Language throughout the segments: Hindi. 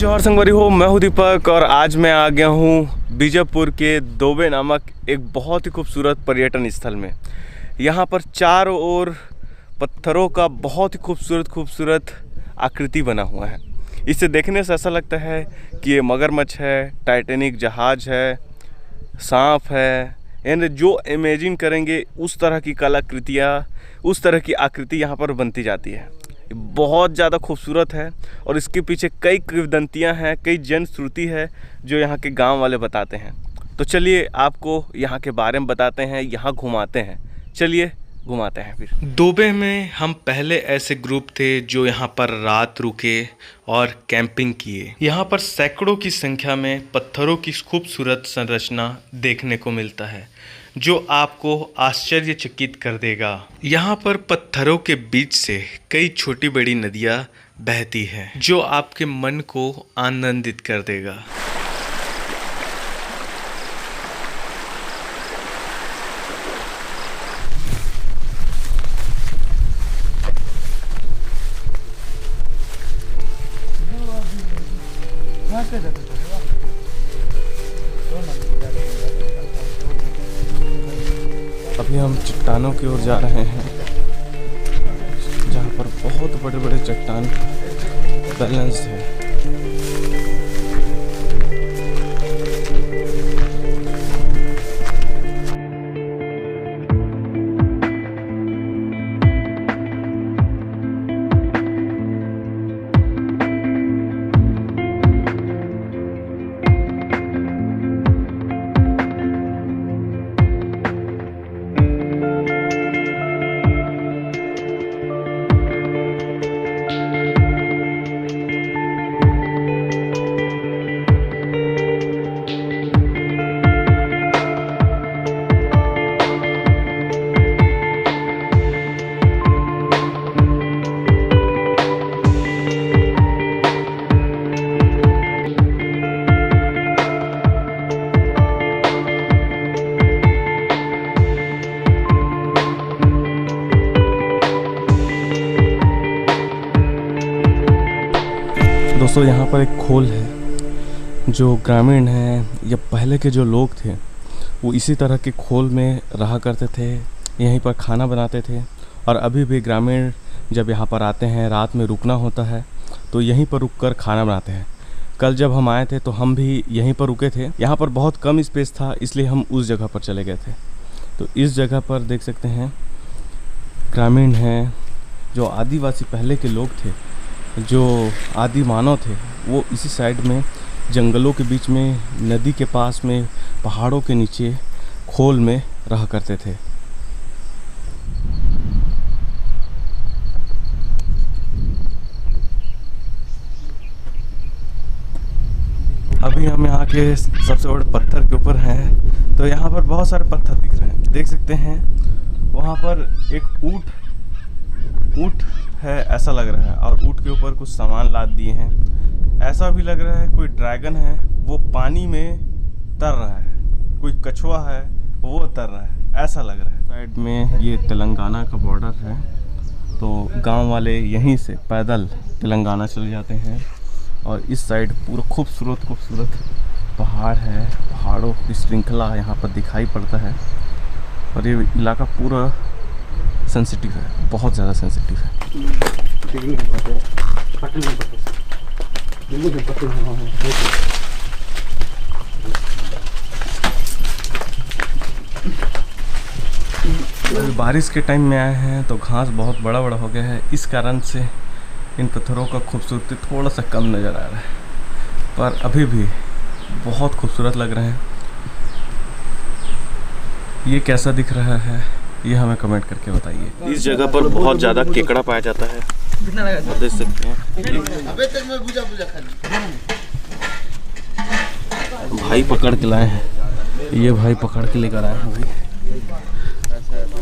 जोहार संगवारी हो, मैं हूं दीपक और आज मैं आ गया हूं बीजापुर के दोबे नामक एक बहुत ही खूबसूरत पर्यटन स्थल में। यहां पर चारों ओर पत्थरों का बहुत ही खूबसूरत आकृति बना हुआ है। इसे देखने से ऐसा लगता है कि ये मगरमच्छ है, टाइटैनिक जहाज है, सांप है, यानी जो इमेजिन करेंगे उस तरह की कलाकृतियाँ, उस तरह की आकृति यहाँ पर बनती जाती है। बहुत ज़्यादा खूबसूरत है और इसके पीछे कई किंवदंतियाँ हैं, कई जनश्रुति है जो यहाँ के गांव वाले बताते हैं। तो चलिए आपको यहाँ के बारे में बताते हैं, यहाँ घुमाते हैं। चलिए घुमाते हैं। फिर दोबे में हम पहले ऐसे ग्रुप थे जो यहाँ पर रात रुके और कैंपिंग किए। यहाँ पर सैकड़ों की संख्या में पत्थरों की खूबसूरत संरचना देखने को मिलता है जो आपको आश्चर्यचकित कर देगा। यहाँ पर पत्थरों के बीच से कई छोटी बड़ी नदियाँ बहती हैं जो आपके मन को आनंदित कर देगा। अभी हम चट्टानों की ओर जा रहे हैं जहाँ पर बहुत बड़े बड़े चट्टान बैलेंस है। दोस्तों यहाँ पर एक खोल है। जो ग्रामीण हैं या पहले के जो लोग थे वो इसी तरह के खोल में रहा करते थे, यहीं पर खाना बनाते थे। और अभी भी ग्रामीण जब यहाँ पर आते हैं, रात में रुकना होता है तो यहीं पर रुककर खाना बनाते हैं। कल जब हम आए थे तो हम भी यहीं पर रुके थे। यहाँ पर बहुत कम स्पेस था इसलिए हम उस जगह पर चले गए थे। तो इस जगह पर देख सकते हैं ग्रामीण हैं, जो आदिवासी पहले के लोग थे, जो आदि मानव थे, वो इसी साइड में जंगलों के बीच में, नदी के पास में, पहाड़ों के नीचे खोल में रहा करते थे। अभी हम यहाँ के सबसे बड़े पत्थर के ऊपर हैं। तो यहाँ पर बहुत सारे पत्थर दिख रहे हैं, देख सकते हैं। वहाँ पर एक ऊँट है ऐसा लग रहा है और ऊँट के ऊपर कुछ सामान लाद दिए हैं। ऐसा भी लग रहा है कोई ड्रैगन है वो पानी में तर रहा है, कोई कछुआ है वो तर रहा है, ऐसा लग रहा है। साइड में ये तेलंगाना का बॉर्डर है तो गांव वाले यहीं से पैदल तेलंगाना चले जाते हैं। और इस साइड पूरा खूबसूरत पहाड़ है, पहाड़ों की श्रृंखला यहाँ पर दिखाई पड़ता है। और ये इलाका पूरा सेंसिटिव है, बहुत ज़्यादा सेंसिटिव है। बारिश के टाइम में आए हैं तो घास बहुत बड़ा हो गया है, इस कारण से इन पत्थरों का खूबसूरती थोड़ा सा कम नज़र आ रहा है, पर अभी भी बहुत खूबसूरत लग रहे हैं। ये कैसा दिख रहा है ये हमें कमेंट करके बताइए। इस जगह पर बहुत ज़्यादा केकड़ा पाया जाता है, आप देख सकते हैं। भाई पकड़ के लाए हैं, ये भाई पकड़ के लेकर आए हैं। भाई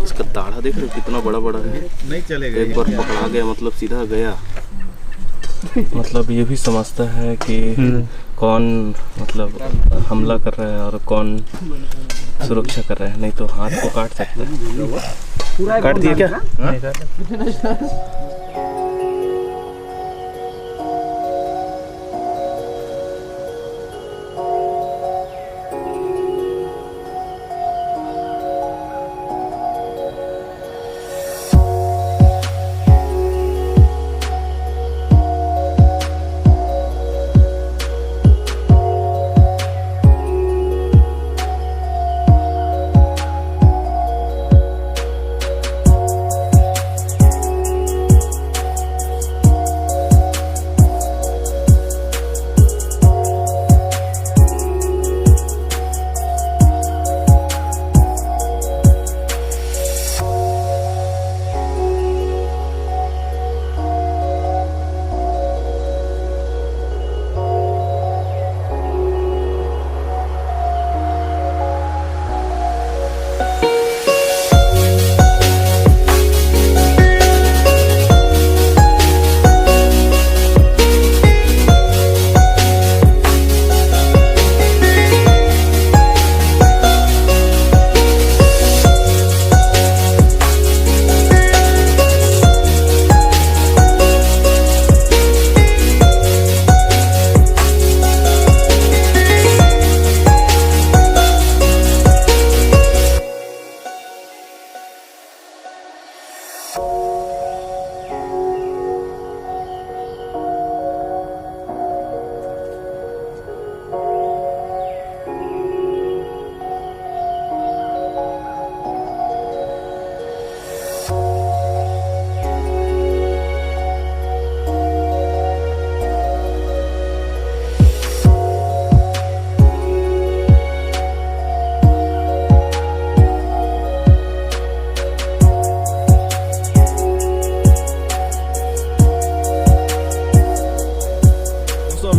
इसका दाढ़ा देख रहे हो कितना बड़ा है। नहीं चलेगा, एक बार पकड़ा गया मतलब सीधा गया। मतलब ये भी समझता है कि कौन मतलब हमला कर रहा है और कौन सुरक्षा कर रहा है, नहीं तो हाथ को काट सकता है। काट दिया क्या?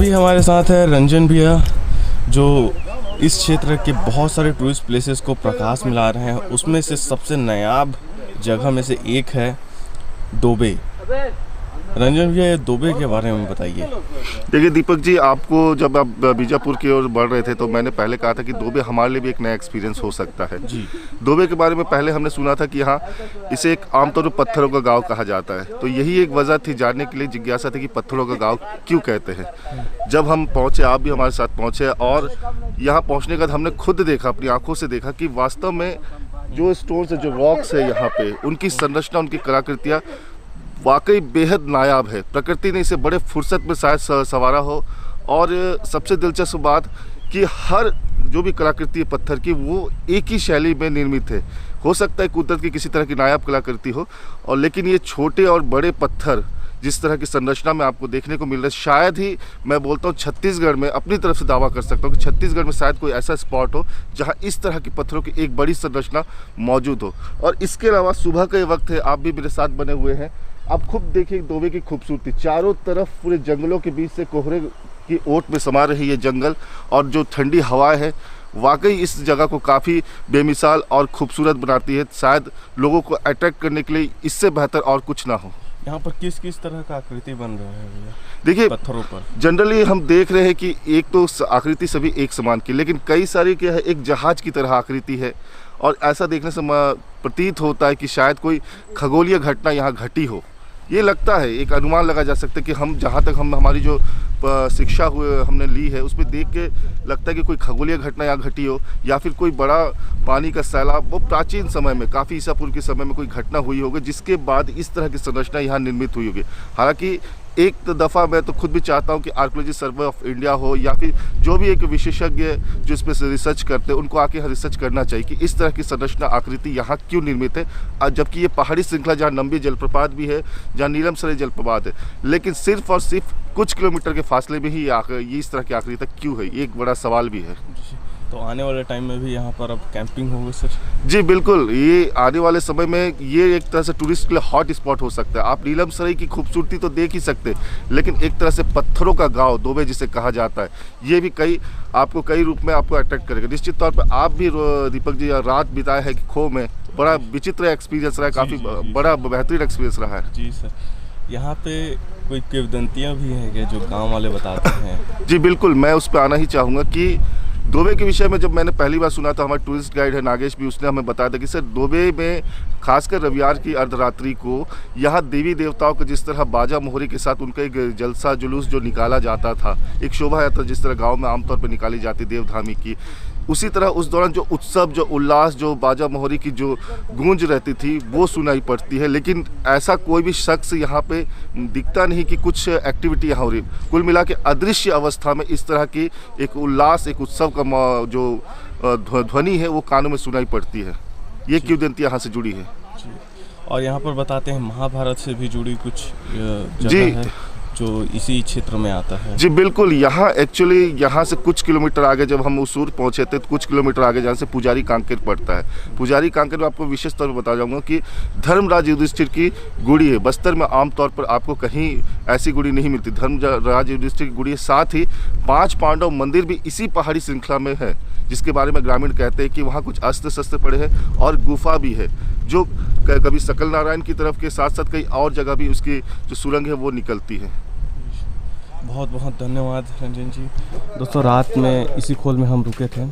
अभी हमारे साथ है रंजन भैया, जो इस क्षेत्र के बहुत सारे टूरिस्ट प्लेसेस को प्रकाश मिला रहे हैं। उसमें से सबसे नायाब जगह में से एक है दोबे। रंजन भैया, ये दोबे के बारे में बताइए। देखिए दीपक जी, आपको जब आप बीजापुर की ओर बढ़ रहे थे तो मैंने पहले कहा था कि दोबे हमारे लिए भी एक नया एक्सपीरियंस हो सकता है जी। दोबे के बारे में पहले हमने सुना था कि यहाँ इसे एक आमतौर पर पत्थरों का गांव कहा जाता है, तो यही एक वजह थी, जानने के लिए जिज्ञासा थी कि पत्थरों का गांव क्यों कहते हैं। जब हम पहुँचे, आप भी हमारे साथ पहुँचे, और यहाँ पहुँचने के बाद हमने खुद देखा, अपनी आँखों से देखा कि वास्तव में जो स्टोन्स है, जो रॉक्स है यहाँ पे, उनकी संरचना, उनकी कलाकृतियाँ वाकई बेहद नायाब है। प्रकृति ने इसे बड़े फुर्सत में शायद संवारा हो। और सबसे दिलचस्प बात कि हर जो भी कलाकृति है पत्थर की, वो एक ही शैली में निर्मित है। हो सकता है कुदरत की किसी तरह की नायाब कलाकृति हो, और लेकिन ये छोटे और बड़े पत्थर जिस तरह की संरचना में आपको देखने को मिल रहा है, शायद ही मैं बोलता हूँ छत्तीसगढ़ में, अपनी तरफ से दावा कर सकता हूँ कि छत्तीसगढ़ में शायद कोई ऐसा स्पॉट हो जहाँ इस तरह के पत्थरों की एक बड़ी संरचना मौजूद हो। और इसके अलावा सुबह का ये वक्त है, आप भी मेरे साथ बने हुए हैं, आप खुद देखिए दोबे की खूबसूरती। चारों तरफ पूरे जंगलों के बीच से कोहरे की ओट में समा रही है जंगल, और जो ठंडी हवाएं है वाकई इस जगह को काफ़ी बेमिसाल और खूबसूरत बनाती है। शायद लोगों को अट्रैक्ट करने के लिए इससे बेहतर और कुछ ना हो। यहाँ पर किस किस तरह का आकृति बन रहा है भैया? देखिए पत्थरों पर जनरली हम देख रहे हैं कि एक तो आकृति सभी एक समान की, लेकिन कई सारी क्या है, एक जहाज की तरह आकृति है, और ऐसा देखने से प्रतीत होता है कि शायद कोई खगोलीय घटना यहाँ घटी हो। ये लगता है, एक अनुमान लगा जा सकता है कि हम जहाँ तक हम हमारी जो शिक्षा हमने ली है उसमें देख के लगता है कि कोई खगोलीय घटना यहाँ घटी हो, या फिर कोई बड़ा पानी का सैलाब, वो प्राचीन समय में, काफ़ी ईसा पूर्व के समय में कोई घटना हुई होगी, जिसके बाद इस तरह की संरचना यहाँ निर्मित हुई होगी। हालांकि एक दफ़ा मैं तो खुद भी चाहता हूँ कि आर्कियोलॉजी सर्वे ऑफ इंडिया हो, या फिर जो भी एक विशेषज्ञ जो इस पर रिसर्च करते हैं, उनको आके यहाँ रिसर्च करना चाहिए कि इस तरह की संरचना आकृति यहाँ क्यों निर्मित है। जबकि ये पहाड़ी श्रृंखला जहाँ नंबी जलप्रपात भी है, जहाँ नीलमसराई जलप्रपात है, लेकिन सिर्फ और सिर्फ कुछ किलोमीटर के फासले में ही ये इस तरह की आकृति क्यों है, ये एक बड़ा सवाल भी है। तो आने वाले टाइम में भी यहाँ पर अब कैंपिंग होगी सर? जी बिल्कुल, ये आने वाले समय में ये एक तरह से टूरिस्ट के लिए हॉट स्पॉट हो सकता है। आप नीलमसराई की खूबसूरती तो देख ही सकते, लेकिन एक तरह से पत्थरों का गांव दोबे जिसे कहा जाता है, ये भी आपको कई रूप में आपको अट्रैक्ट करेगा। निश्चित तौर पर आप भी दीपक जी रात बिताए है खो में, बड़ा विचित्र एक्सपीरियंस रहा है, काफ़ी बड़ा बेहतरीन एक्सपीरियंस रहा है। जी सर, यहाँ पे कोई किंवदंतियाँ भी हैं जो गाँव वाले बताते हैं? जी बिल्कुल, मैं उस पर आना ही चाहूँगा कि दोबे के विषय में जब मैंने पहली बार सुना था, हमारे टूरिस्ट गाइड है नागेश भी, उसने हमें बताया था कि सर दोबे में खासकर रविवार की अर्धरात्रि को यहाँ देवी देवताओं को जिस तरह बाजा मोहरी के साथ उनका एक जलसा जुलूस जो निकाला जाता था, एक शोभा यात्रा जिस तरह गांव में आमतौर पर निकाली जाती देवधामी की, उसी तरह उस दौरान जो उत्सव, जो उल्लास, जो बाजा मोहरी की जो गूंज रहती थी वो सुनाई पड़ती है। लेकिन ऐसा कोई भी शख्स यहाँ पे दिखता नहीं कि कुछ एक्टिविटी यहाँ हो रही। कुल मिला के अदृश्य अवस्था में इस तरह की एक उल्लास, एक उत्सव का जो ध्वनि है वो कानों में सुनाई पड़ती है। ये किंवदंती यहाँ से जुड़ी है। और यहाँ पर बताते हैं महाभारत से भी जुड़ी कुछ जगह है जो इसी क्षेत्र में आता है? जी बिल्कुल, यहाँ एक्चुअली यहाँ से कुछ किलोमीटर आगे जब हम उसूर पहुँचे थे, तो कुछ किलोमीटर आगे जहाँ से पुजारी कांकेर पड़ता है। पुजारी कांकेर में आपको विशेष तौर पर बता जाऊँगा कि धर्मराज युधिष्ठिर की गुड़ी है। बस्तर में आमतौर पर आपको कहीं ऐसी गुड़ी नहीं मिलती, धर्मराज युधिष्ठिर की गुड़ी है। साथ ही 5 पांडव मंदिर भी इसी पहाड़ी श्रृंखला में है, जिसके बारे में ग्रामीण कहते हैं कि वहाँ कुछ अस्त्र शस्त्र पड़े हैं, और गुफा भी है जो कभी सकल नारायण की तरफ के साथ साथ कई और जगह भी उसकी जो सुरंग है वो निकलती है। बहुत बहुत धन्यवाद रंजन जी। दोस्तों, रात में इसी खोल में हम रुके थे,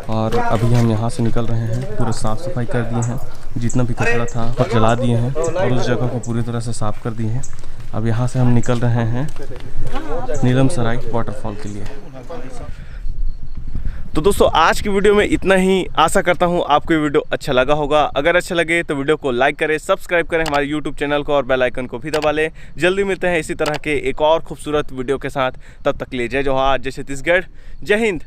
और अभी हम यहाँ से निकल रहे हैं। पूरा साफ़ सफाई कर दिए हैं, जितना भी कचरा था वो जला दिए हैं, और उस जगह को पूरी तरह से साफ़ कर दिए हैं। अब यहाँ से हम निकल रहे हैं नीलमसराई वाटरफॉल के लिए। तो दोस्तों, आज की वीडियो में इतना ही। आशा करता हूँ आपको ये वीडियो अच्छा लगा होगा। अगर अच्छा लगे तो वीडियो को लाइक करें, सब्सक्राइब करें हमारे यूट्यूब चैनल को, और बेल आइकन को भी दबा लें। जल्दी मिलते हैं इसी तरह के एक और खूबसूरत वीडियो के साथ। तब तक के लिए जय जोहार, जय छत्तीसगढ़, जय हिंद।